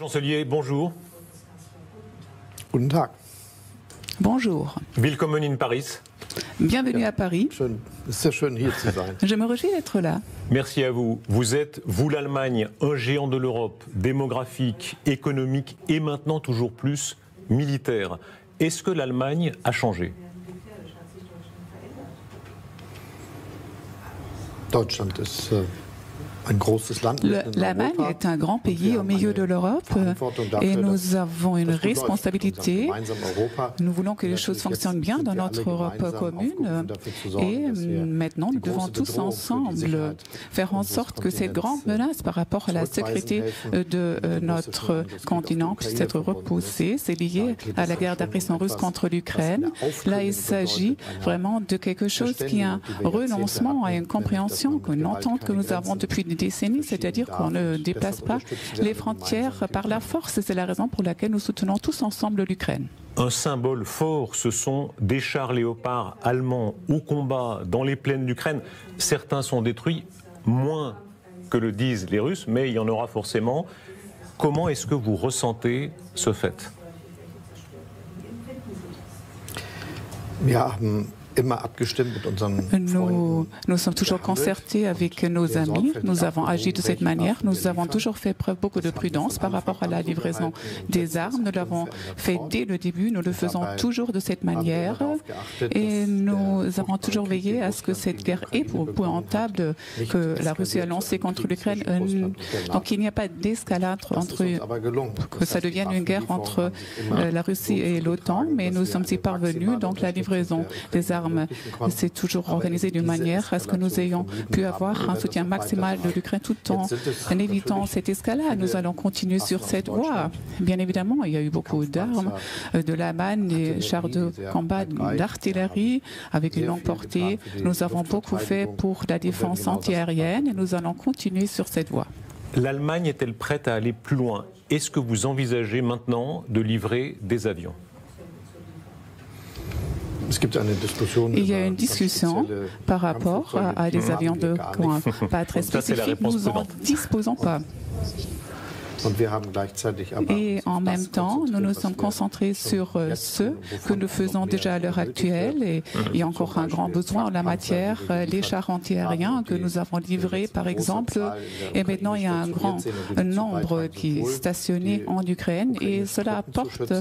Chancelier, bonjour. Guten Tag. Bonjour. Willkommen in Paris. Bienvenue à Paris. C'est schön hier zu sein. Je me réjouis d'être là. Merci à vous. Vous êtes, vous l'Allemagne, un géant de l'Europe, démographique, économique et maintenant toujours plus militaire. Est-ce que l'Allemagne a changé ? Deutschland ist ein großes Land. L'Allemagne est un grand pays au milieu de l'Europe et nous avons une responsabilité. Nous voulons que les choses fonctionnent bien dans notre Europe commune et maintenant nous devons tous ensemble faire en sorte que cette grande menace par rapport à la sécurité de notre continent puisse être repoussée. C'est lié à la guerre d'agression russe contre l'Ukraine. Là, il s'agit vraiment de quelque chose qui est un renoncement à une compréhension, une entente que nous avons depuis des décennies, c'est-à-dire qu'on ne dépasse pas les frontières par la force. C'est la raison pour laquelle nous soutenons tous ensemble l'Ukraine. Un symbole fort, ce sont des chars léopards allemands au combat dans les plaines d'Ukraine. Certains sont détruits, moins que le disent les Russes, mais il y en aura forcément. Comment est-ce que vous ressentez ce fait ? Nous sommes toujours concertés avec nos amis. Nous avons agi de cette manière. Nous avons toujours fait preuve beaucoup de prudence par rapport à la livraison des armes. Nous l'avons fait dès le début. Nous le faisons toujours de cette manière. Et nous avons toujours veillé à ce que cette guerre épouvantable que la Russie a lancée contre l'Ukraine, donc il n'y a pas d'escalade que ça devienne une guerre entre la Russie et l'OTAN. Mais nous sommes y parvenus. Donc la livraison des armes c'est toujours organisé d'une manière à ce que nous ayons pu avoir un soutien maximal de l'Ukraine tout en évitant cette escalade. Nous allons continuer sur cette voie. Bien évidemment, il y a eu beaucoup d'armes, de l'Allemagne, des chars de combat, d'artillerie avec une longue portée. Nous avons beaucoup fait pour la défense antiaérienne et nous allons continuer sur cette voie. L'Allemagne est-elle prête à aller plus loin ? Est-ce que vous envisagez maintenant de livrer des avions ? Il y a une discussion par rapport à des avions de points pas très spécifiques. Nous n'en disposons pas. Et en même temps, nous nous sommes concentrés sur ce que nous faisons déjà à l'heure actuelle. Et il y a encore un grand besoin en la matière. Les chars antiaériens que nous avons livrés, par exemple. Et maintenant, il y a un grand nombre qui est stationné en Ukraine. Et cela apporte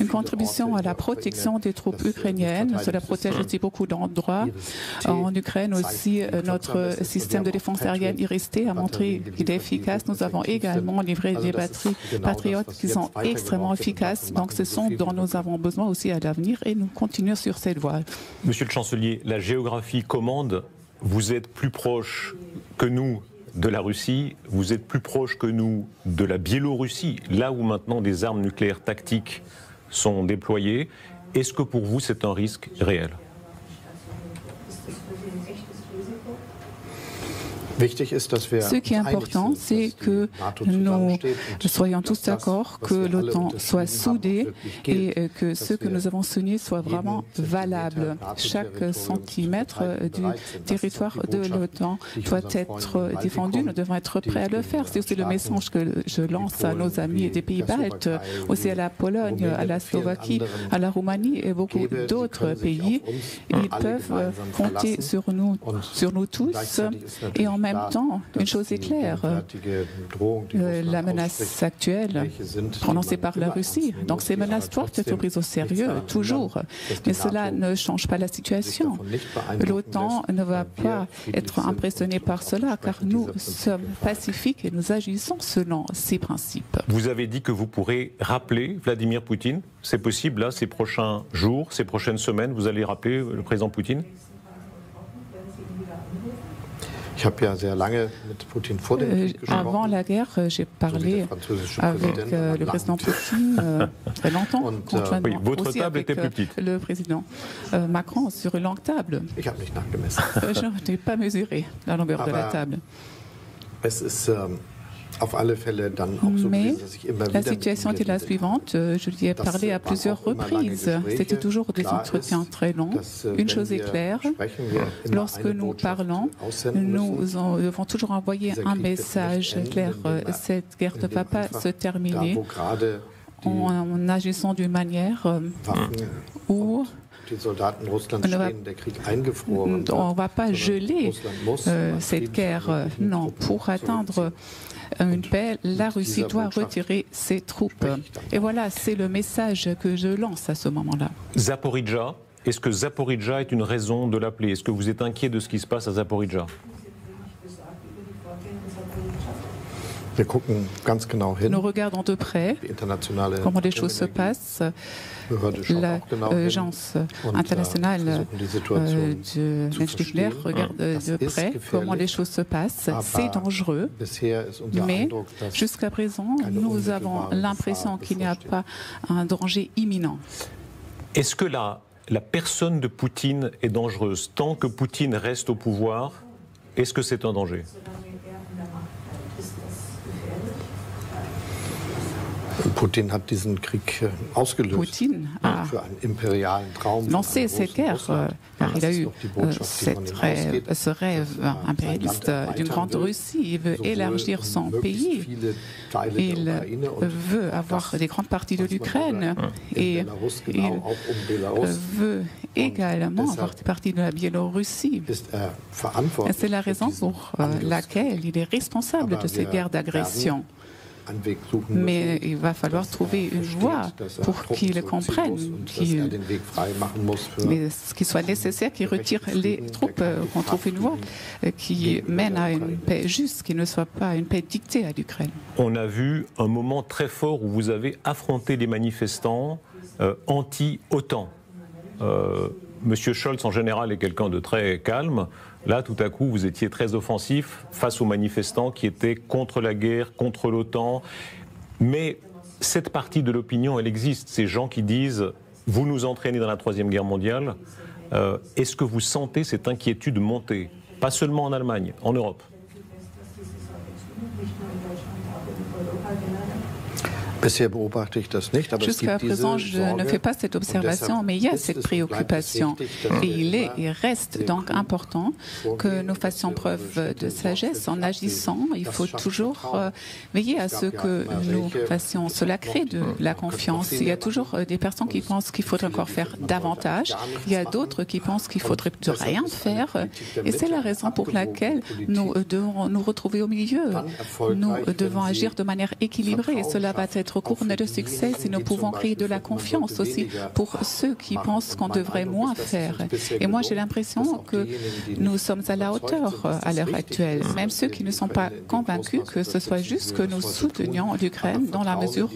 une contribution à la protection des troupes ukrainiennes. Cela protège aussi beaucoup d'endroits. En Ukraine aussi, notre système de défense aérienne IRIS-T a montré qu'il est efficace. Nous avons également livré des batteries patriotes qui sont extrêmement efficaces. Donc ce sont dont nous avons besoin aussi à l'avenir et nous continuons sur cette voie. Monsieur le chancelier, la géographie commande. Vous êtes plus proche que nous de la Russie, vous êtes plus proche que nous de la Biélorussie, là où maintenant des armes nucléaires tactiques sont déployées. Est-ce que pour vous c'est un risque réel ? Ce qui est important, c'est que nous soyons tous d'accord, que l'OTAN soit soudée et que ce que nous avons signé soit vraiment valable. Chaque centimètre du territoire de l'OTAN doit être défendu. Nous devons être prêts à le faire. C'est aussi le message que je lance à nos amis des pays baltes, aussi à la Pologne, à la Slovaquie, à la Roumanie et beaucoup d'autres pays. Ils peuvent compter sur nous tous et en même temps, une chose est claire, la menace actuelle prononcée par la Russie. Donc ces menaces doivent être prises au sérieux, toujours. Mais cela ne change pas la situation. L'OTAN ne va pas être impressionné par cela, car nous sommes pacifiques et nous agissons selon ces principes. Vous avez dit que vous pourrez rappeler Vladimir Poutine. C'est possible, là, ces prochains jours, ces prochaines semaines, vous allez rappeler le président Poutine ? Avant la guerre, j'ai parlé avec le président Poutine très longtemps. Oui, votre table était plus petite. Le président Macron sur une longue table. Je n'ai pas mesuré la longueur de la table. Mais la situation était la suivante. Je lui ai parlé à plusieurs reprises. C'était toujours des entretiens très longs. Une chose est claire, lorsque nous parlons, nous devons toujours envoyer un message clair. Cette guerre ne va pas se terminer en agissant d'une manière où on ne va pas geler cette guerre. Non, pour atteindre une paix, la Russie doit retirer ses troupes. Et voilà, c'est le message que je lance à ce moment-là. Zaporijjia, est-ce que Zaporijjia est une raison de l'appeler? Est-ce que vous êtes inquiet de ce qui se passe à Zaporijjia? Nous regardons de près comment les choses se passent. L'agence internationale de l'énergie nucléaire regarde de près comment les choses se passent. C'est dangereux, mais jusqu'à présent, nous avons l'impression qu'il n'y a pas un danger imminent. Est-ce que la personne de Poutine est dangereuse? Tant que Poutine reste au pouvoir, est-ce que c'est un danger? Poutine a lancé cette guerre car il a eu ce rêve impérialiste d'une grande Russie. Il veut élargir son pays. Il veut avoir des grandes parties de l'Ukraine et il veut également avoir des parties de la Biélorussie. C'est la raison pour laquelle il est responsable de cette guerre d'agression. Mais il va falloir trouver une voie pour qu'ils comprennent qu'il soit nécessaire qu'ils retirent les troupes, qu'on trouve une voie qui mène à une paix juste, qui ne soit pas une paix dictée à l'Ukraine. On a vu un moment très fort où vous avez affronté les manifestants anti-OTAN. Monsieur Scholz, en général, est quelqu'un de très calme. Là, tout à coup, vous étiez très offensif face aux manifestants qui étaient contre la guerre, contre l'OTAN. Mais cette partie de l'opinion, elle existe. Ces gens qui disent « vous nous entraînez dans la Troisième Guerre mondiale ». Est-ce que vous sentez cette inquiétude monter? Pas seulement en Allemagne, en Europe? Jusqu'à présent, je ne fais pas cette observation, mais il y a cette préoccupation. Et il reste donc important que nous fassions preuve de sagesse en agissant. Il faut toujours veiller à ce que nous fassions. Cela crée de la confiance. Il y a toujours des personnes qui pensent qu'il faudrait encore faire davantage. Il y a d'autres qui pensent qu'il faudrait rien faire. Et c'est la raison pour laquelle nous devons nous retrouver au milieu. Nous devons agir de manière équilibrée. Et cela va être couronne de succès si nous pouvons créer de la confiance aussi pour ceux qui pensent qu'on devrait moins faire. Et moi, j'ai l'impression que nous sommes à la hauteur à l'heure actuelle. Même ceux qui ne sont pas convaincus que ce soit juste que nous soutenions l'Ukraine dans la mesure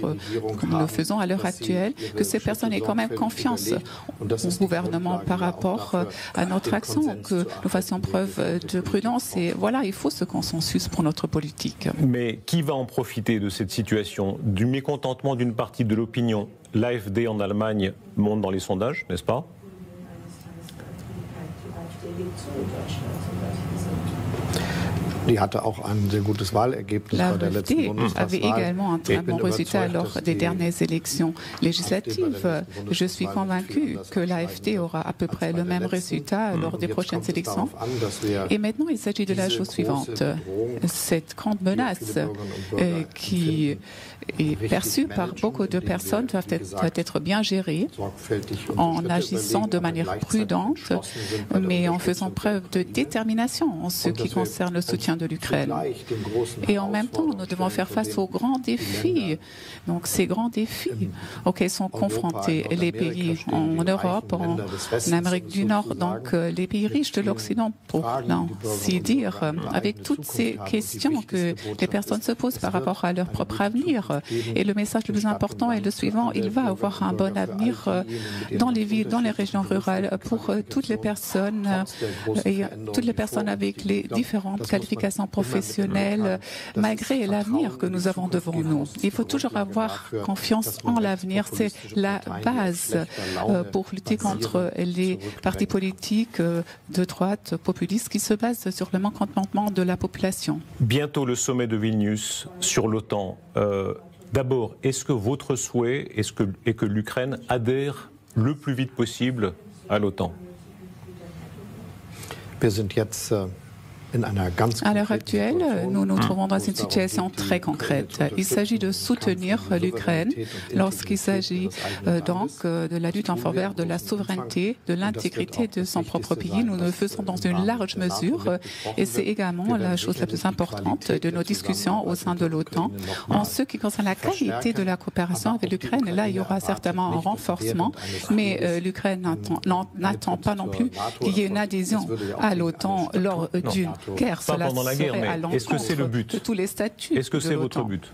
comme nous le faisons à l'heure actuelle, que ces personnes aient quand même confiance au gouvernement par rapport à notre action, que nous fassions preuve de prudence. Et voilà, il faut ce consensus pour notre politique. Mais qui va en profiter de cette situation? Du mécontentement d'une partie de l'opinion. L'AfD en Allemagne monte dans les sondages, n'est-ce pas? L'AfD avait également un très bon résultat lors des dernières élections législatives. Je suis convaincu que l'AfD aura à peu près le même résultat lors des prochaines élections. Et maintenant, il s'agit de la chose suivante. Cette grande menace qui est perçue par beaucoup de personnes doit être bien gérée en agissant de manière prudente, mais en faisant preuve de détermination en ce qui concerne le soutien de l'Ukraine. Et en même temps, nous devons faire face aux grands défis. Donc, ces grands défis auxquels sont confrontés les pays en Europe, en Amérique du Nord, donc les pays riches de l'Occident, pour ainsi dire, avec toutes ces questions que les personnes se posent par rapport à leur propre avenir. Et le message le plus important est le suivant: il va avoir un bon avenir dans les villes, dans les régions rurales, pour toutes les personnes et toutes les personnes avec les différentes qualifications qualification professionnelle, malgré l'avenir que nous avons devant nous. Il faut toujours avoir confiance en l'avenir. C'est la base pour lutter contre les partis politiques de droite populistes qui se basent sur le mécontentement de la population. Bientôt le sommet de Vilnius sur l'OTAN. D'abord, est-ce que votre souhait est que l'Ukraine adhère le plus vite possible à l'OTAN? À l'heure actuelle, nous nous trouvons dans une situation très concrète. Il s'agit de soutenir l'Ukraine lorsqu'il s'agit donc de la lutte en faveur de la souveraineté, de l'intégrité de son propre pays. Nous le faisons dans une large mesure et c'est également la chose la plus importante de nos discussions au sein de l'OTAN. En ce qui concerne la qualité de la coopération avec l'Ukraine, là, il y aura certainement un renforcement, mais l'Ukraine n'attend pas non plus qu'il y ait une adhésion à l'OTAN lors d'une guerre. Pas pendant la guerre, mais est-ce que c'est le but? De tous les statuts. Est-ce que c'est votre but?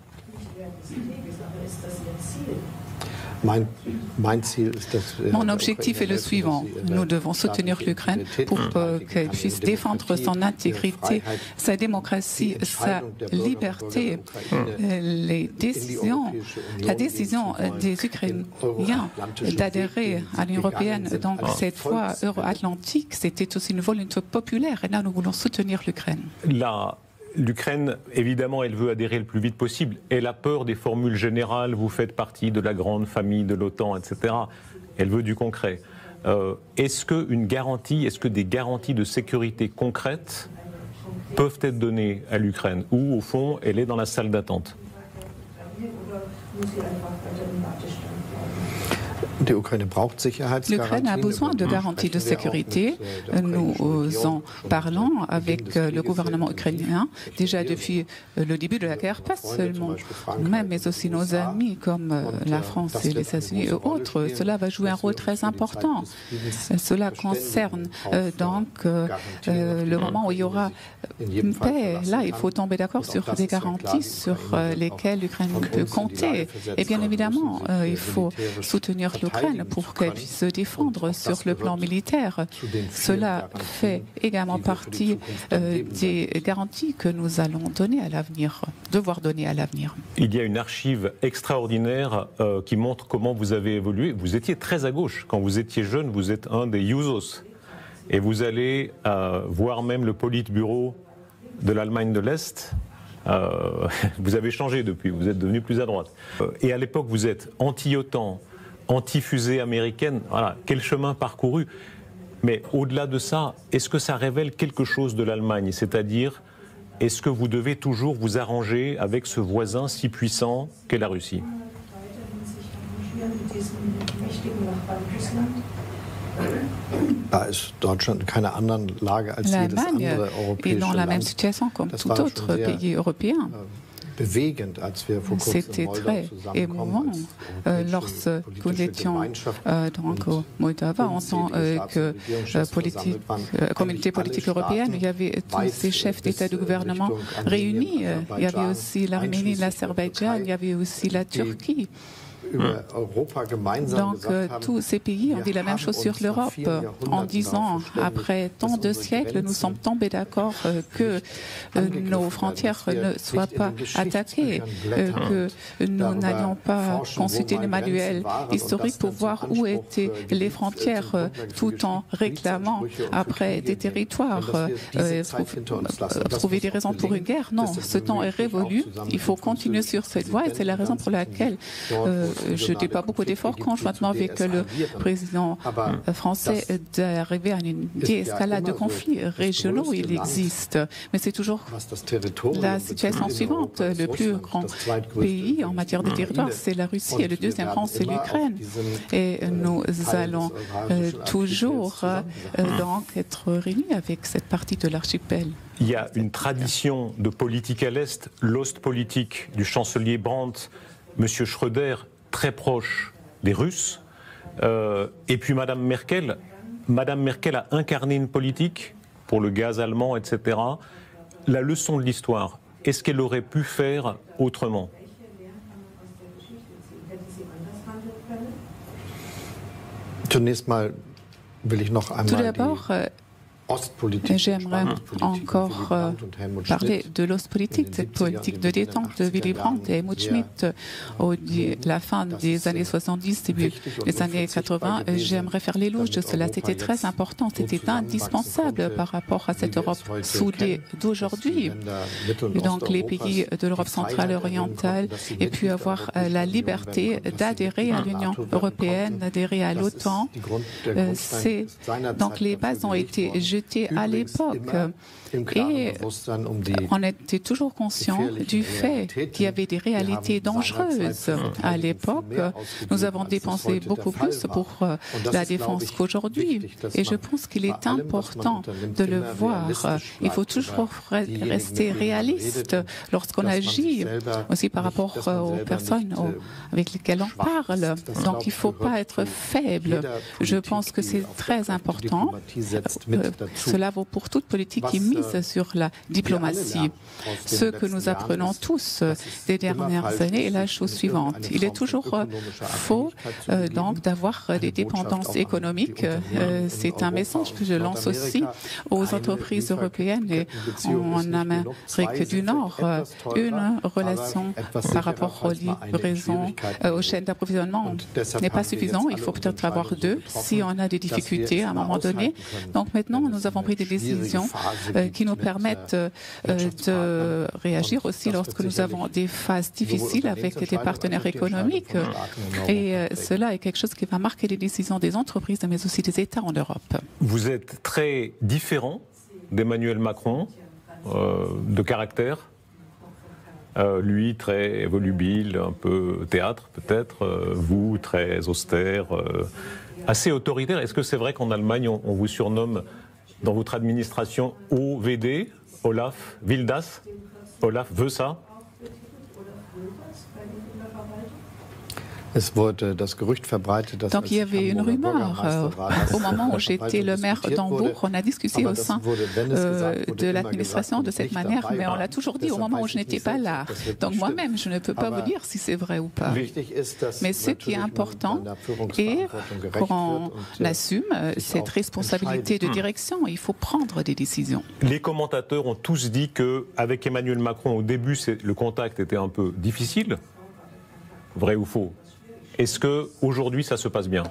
Mon objectif est le suivant. Nous devons soutenir l'Ukraine pour qu'elle puisse défendre son intégrité, sa démocratie, sa liberté. La décision des Ukrainiens d'adhérer à l'Union européenne, donc cette fois euro-atlantique, c'était aussi une volonté populaire. Et là, nous voulons soutenir l'Ukraine. L'Ukraine, évidemment, elle veut adhérer le plus vite possible. Elle a peur des formules générales, vous faites partie de la grande famille de l'OTAN, etc. Elle veut du concret. Est-ce que des garanties de sécurité concrètes peuvent être données à l'Ukraine, ou au fond, elle est dans la salle d'attente? L'Ukraine a besoin de garanties de sécurité. Nous en parlons avec le gouvernement ukrainien déjà depuis le début de la guerre, pas seulement nous-mêmes, mais aussi nos amis comme la France et les États-Unis et autres. Cela va jouer un rôle très important. Cela concerne donc le moment où il y aura une paix. Là, il faut tomber d'accord sur des garanties sur lesquelles l'Ukraine peut compter. Et bien évidemment, il faut soutenir l'Ukraine pour qu'elle puisse se défendre sur le plan militaire. Cela fait également partie des garanties que nous allons donner à l'avenir, devoir donner à l'avenir. Il y a une archive extraordinaire qui montre comment vous avez évolué. Vous étiez très à gauche. Quand vous étiez jeune, vous êtes un des Jusos. Et vous allez voir même le Politburo de l'Allemagne de l'Est. Vous avez changé depuis, vous êtes devenu plus à droite. Et à l'époque, vous êtes anti-OTAN, anti-fusée américaine. Voilà, quel chemin parcouru. Mais au-delà de ça, est-ce que ça révèle quelque chose de l'Allemagne? C'est-à-dire, est-ce que vous devez toujours vous arranger avec ce voisin si puissant qu'est la Russie? L'Allemagne est dans la même situation comme tout autre pays européen. C'était très émouvant lorsque nous étions donc au Moldava en tant que communauté politique européenne. Il y avait tous ces chefs d'État et de gouvernement réunis. Il y avait aussi l'Arménie, l'Azerbaïdjan, il y avait aussi la Turquie. Donc tous ces pays ont dit la même chose sur l'Europe en disant, après tant de siècles, nous sommes tombés d'accord que nos frontières ne soient pas attaquées, que nous n'allions pas consulter les manuels historiques pour voir où étaient les frontières, tout en réclamant après des territoires, trouver des raisons pour une guerre. Non, ce temps est révolu, il faut continuer sur cette voie et c'est la raison pour laquelle je n'ai pas beaucoup d'efforts conjointement avec le président français d'arriver à une déescalade de conflits régionaux. Il existe, mais c'est toujours la situation suivante. Le plus grand pays en matière de territoire, c'est la Russie et le deuxième rang, c'est l'Ukraine. Et nous allons toujours donc être réunis avec cette partie de l'archipel. Il y a une tradition de politique à l'Est, l'Ostpolitik du chancelier Brandt, M. Schröder, très proche des Russes. Et puis Madame Merkel a incarné une politique pour le gaz allemand, etc. La leçon de l'histoire, est-ce qu'elle aurait pu faire autrement? Tout d'abord, J'aimerais encore parler de l'Ostpolitik, cette politique de détente de Willy Brandt et Helmut Schmidt la fin des années 70, début des années 80. J'aimerais faire l'éloge de cela. C'était très important, c'était indispensable par rapport à cette Europe soudée d'aujourd'hui. Donc les pays de l'Europe centrale et orientale aient pu avoir la liberté d'adhérer à l'Union européenne, d'adhérer à l'OTAN. Donc les bases ont été jetées à l'époque. Et on était toujours conscient du fait qu'il y avait des réalités dangereuses. À l'époque, nous avons dépensé beaucoup plus pour la défense qu'aujourd'hui. Et je pense qu'il est important de le voir. Il faut toujours rester réaliste lorsqu'on agit, aussi par rapport aux personnes avec lesquelles on parle. Donc il ne faut pas être faible. Je pense que c'est très important. Cela vaut pour toute politique qui mise sur la diplomatie. Ce que nous apprenons tous des dernières années est la chose suivante. Il est toujours faux donc d'avoir des dépendances économiques. C'est un message que je lance aussi aux entreprises européennes et en Amérique du Nord. Une relation par rapport aux livraisons, aux chaînes d'approvisionnement n'est pas suffisant. Il faut peut-être avoir deux si on a des difficultés à un moment donné. Donc maintenant, nous avons pris des décisions qui nous permettent de réagir aussi lorsque nous avons des phases difficiles avec des partenaires économiques. Et cela est quelque chose qui va marquer les décisions des entreprises, mais aussi des États en Europe. Vous êtes très différent d'Emmanuel Macron, de caractère. Lui, très volubile, un peu théâtre peut-être. Vous, très austère, assez autoritaire. Est-ce que c'est vrai qu'en Allemagne, on vous surnomme dans votre administration OVD, Olaf Wilders? Olaf veut ça? Donc il y avait une rumeur. Au moment où j'étais le maire d'Hambourg, on a discuté au sein de l'administration de cette manière, mais on l'a toujours dit au moment où je n'étais pas là. Donc moi-même, je ne peux pas vous dire si c'est vrai ou pas. Mais ce qui est important est qu'on assume cette responsabilité de direction. Il faut prendre des décisions. Les commentateurs ont tous dit qu'avec Emmanuel Macron, au début, le contact était un peu difficile. Vrai ou faux? Est-ce qu'aujourd'hui, ça se passe bien?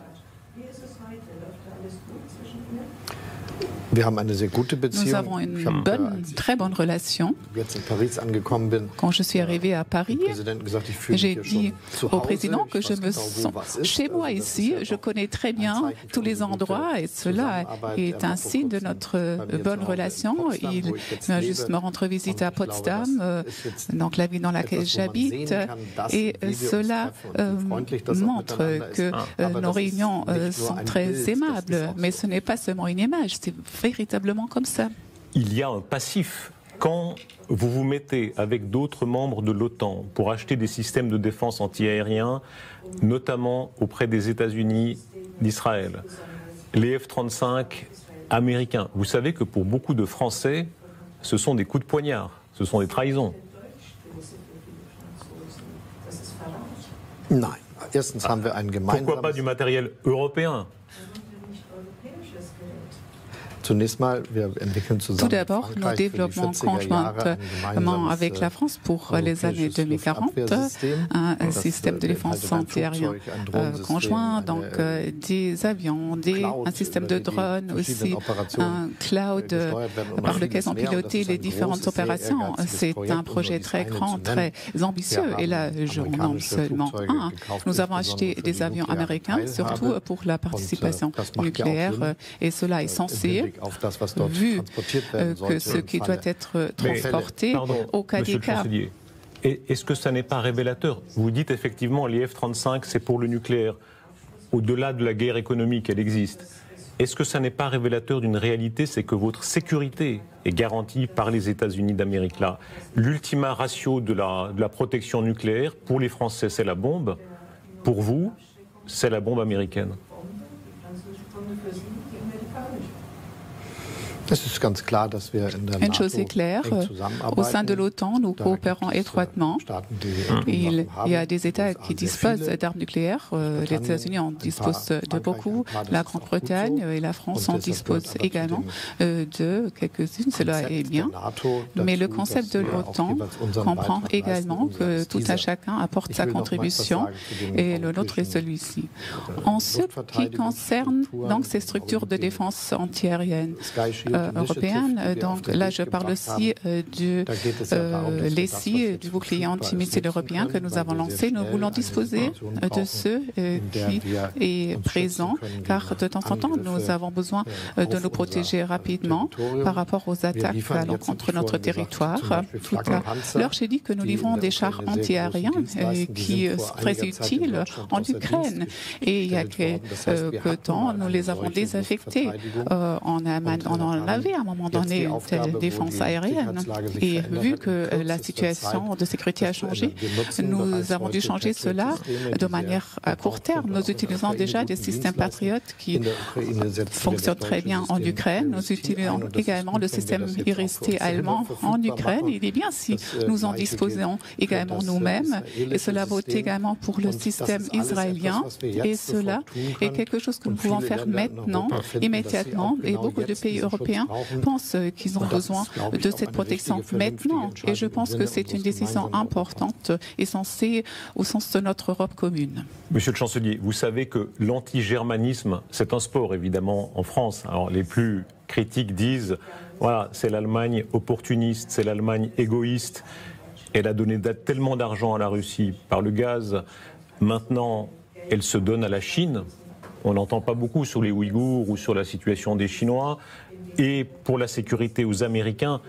Nous avons une très bonne relation. Quand je suis arrivé à Paris, j'ai dit au président que je me sens chez moi ici. Je connais très bien tous les endroits et cela est un signe de notre bonne relation. Il vient juste me rendre visite à Potsdam, donc la ville dans laquelle j'habite, et cela montre que nos réunions sont très aimables. Mais ce n'est pas seulement une image, c'est véritablement comme ça. Il y a un passif. Quand vous vous mettez avec d'autres membres de l'OTAN pour acheter des systèmes de défense antiaériens, notamment auprès des États-Unis, d'Israël, les F-35 américains, vous savez que pour beaucoup de Français, ce sont des coups de poignard, ce sont des trahisons. Pourquoi pas du matériel européen? Tout d'abord, nous développons conjointement avec la France pour les années 2040 un système de défense antiaérien conjoint, donc des avions, un système de drones, aussi un cloud par lequel sont pilotées les différentes opérations. C'est un projet très grand, très ambitieux, et là, je vous nomme seulement un. Nous avons acheté des avions américains, surtout pour la participation nucléaire, et cela est censé, vu que ce qui doit être transporté au cas des cas. Est-ce que ça n'est pas révélateur? Vous dites effectivement les F-35 c'est pour le nucléaire. Au-delà de la guerre économique, elle existe. Est-ce que ça n'est pas révélateur d'une réalité? C'est que votre sécurité est garantie par les États-Unis d'Amérique. Là, l'ultima ratio de la protection nucléaire, pour les Français, c'est la bombe. Pour vous, c'est la bombe américaine. Une chose est claire, au sein de l'OTAN, nous coopérons étroitement. Il y a des États qui disposent d'armes nucléaires. Les États-Unis en disposent de beaucoup. La Grande-Bretagne et la France en disposent également de quelques-unes. Cela est bien. Mais le concept de l'OTAN comprend également que tout un chacun apporte sa contribution et le nôtre est celui-ci. En ce qui concerne donc ces structures de défense antiaérienne européenne, donc là je parle aussi du l'ESI, du bouclier antimissile européen que nous avons lancé. Nous voulons disposer de ceux qui est présent, car de temps en temps nous avons besoin de nous protéger rapidement par rapport aux attaques à l'encontre de notre territoire. Tout à l'heure, j'ai dit que nous livrons des chars antiaériens qui sont très utiles en Ukraine. Et il y a quelques temps, nous les avons désaffectés. On en avait à un moment donné une telle défense aérienne. Et vu que la situation de sécurité a changé, nous avons dû changer cela de manière à court terme. Nous utilisons déjà des systèmes patriotes qui fonctionnent très bien en Ukraine. Nous utilisons également le système IRIS-T allemand en Ukraine. Il est bien si nous en disposons également nous-mêmes. Et cela vaut également pour le système israélien. Et cela est quelque chose que nous pouvons faire maintenant, immédiatement. Et beaucoup de pays européens pensent qu'ils ont besoin de cette protection maintenant. Et je pense que c'est une décision importante et censée au sens de notre Europe commune. Monsieur le chancelier, vous savez que l'antigermanisme, c'est un sport évidemment en France. Alors les plus critiques disent, voilà, c'est l'Allemagne opportuniste, c'est l'Allemagne égoïste. Elle a donné tellement d'argent à la Russie par le gaz. Maintenant, elle se donne à la Chine. On n'entend pas beaucoup sur les Ouïghours ou sur la situation des Chinois. Et pour la sécurité aux Américains,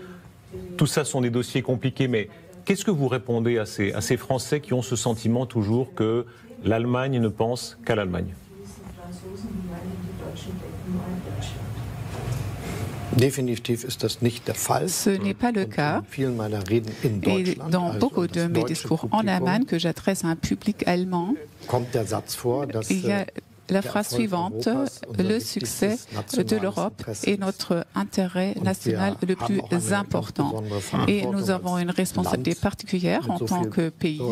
tout ça sont des dossiers compliqués. Mais qu'est-ce que vous répondez à ces Français qui ont ce sentiment toujours que l'Allemagne ne pense qu'à l'Allemagne? Ce n'est pas le cas. Et dans beaucoup de mes discours en Allemagne que j'adresse à un public allemand, il y a la phrase suivante, le succès de l'Europe est notre intérêt national le plus important. Et nous avons une responsabilité particulière en tant que pays,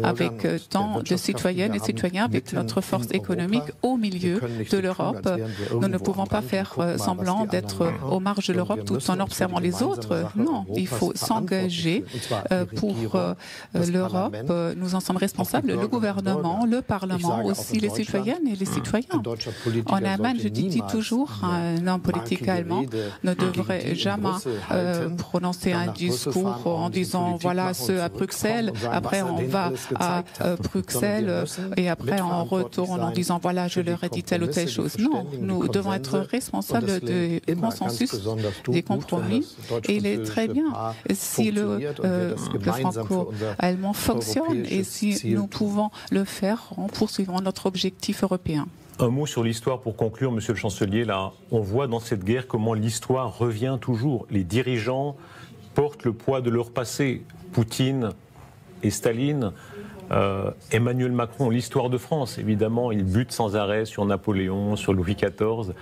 avec tant de citoyennes et citoyens, avec notre force économique au milieu de l'Europe. Nous ne pouvons pas faire semblant d'être aux marges de l'Europe tout en observant les autres. Non, il faut s'engager pour l'Europe. Nous en sommes responsables, le gouvernement, le Parlement, aussi les citoyennes et les citoyens. En Allemagne, je dis toujours, un homme politique allemand ne devrait jamais prononcer un discours en disant voilà ceux à Bruxelles, après on va à Bruxelles et après on retourne en disant voilà je leur ai dit telle ou telle chose. Non, nous devons être responsables des consensus, des compromis et il est très bien si le franco-allemand fonctionne et si nous pouvons le faire en poursuivant notre objectif européen. Un mot sur l'histoire pour conclure, Monsieur le Chancelier. Là, on voit dans cette guerre comment l'histoire revient toujours. Les dirigeants portent le poids de leur passé. Poutine et Staline, Emmanuel Macron, l'histoire de France, évidemment, il bute sans arrêt sur Napoléon, sur Louis XIV.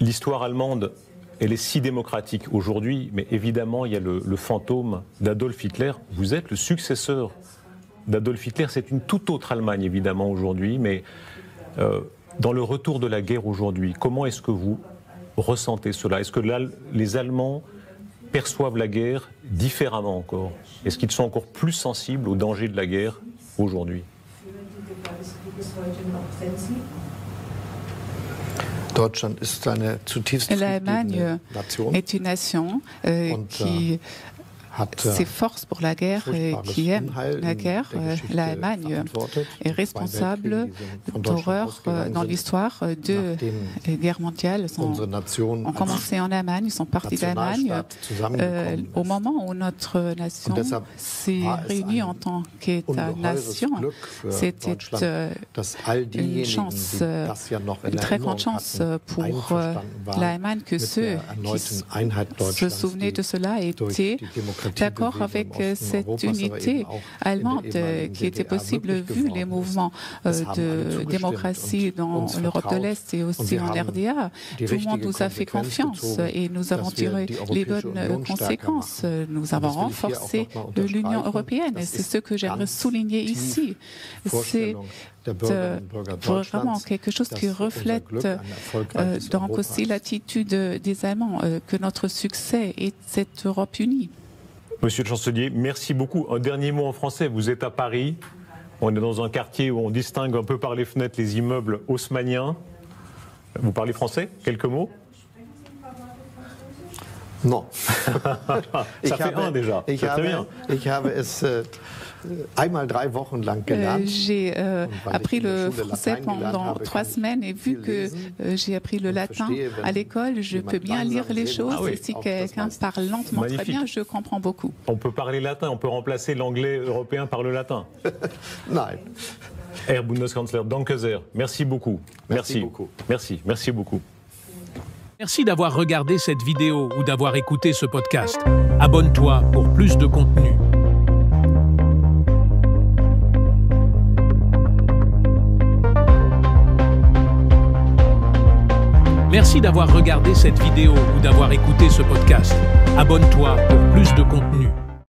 L'histoire allemande, elle est si démocratique aujourd'hui, mais évidemment, il y a le fantôme d'Adolf Hitler. Vous êtes le successeur d'Adolf Hitler. C'est une toute autre Allemagne, évidemment, aujourd'hui, mais dans le retour de la guerre aujourd'hui, comment est-ce que vous ressentez cela? Est-ce que les Allemands perçoivent la guerre différemment encore? Est-ce qu'ils sont encore plus sensibles aux dangers de la guerre aujourd'hui? L'Allemagne est une nation qui s'efforce pour la guerre et qui aime la guerre. L'Allemagne est responsable d'horreurs dans l'histoire. Deux guerres mondiales ont commencé en Allemagne, sont parties d'Allemagne. Au moment où notre nation s'est réunie en tant qu'État-nation, c'était une chance, une très grande chance pour l'Allemagne que ceux qui se souvenaient de cela étaient d'accord avec cette unité allemande qui était possible vu les mouvements de démocratie dans l'Europe de l'Est et aussi en RDA. Tout le monde nous a fait confiance et nous avons tiré les bonnes conséquences. Nous avons renforcé l'Union européenne et c'est ce que j'aimerais souligner ici. C'est vraiment quelque chose qui reflète donc aussi l'attitude des Allemands, que notre succès est cette Europe unie. Monsieur le chancelier, merci beaucoup. Un dernier mot en français. Vous êtes à Paris. On est dans un quartier où on distingue un peu par les fenêtres les immeubles haussmanniens. Vous parlez français? Quelques mots? Non. Ça fait un déjà. C'est très bien. J'ai appris le français pendant 3 semaines et vu que j'ai appris le latin à l'école, je peux bien lire les choses. Et si quelqu'un parle lentement très bien, je comprends beaucoup. On peut parler latin, on peut remplacer l'anglais européen par le latin. Non. Herr Bundeskanzler, danke sehr. Merci beaucoup. Merci beaucoup. Merci beaucoup. Merci d'avoir regardé cette vidéo ou d'avoir écouté ce podcast. Abonne-toi pour plus de contenu. Merci d'avoir regardé cette vidéo ou d'avoir écouté ce podcast. Abonne-toi pour plus de contenu.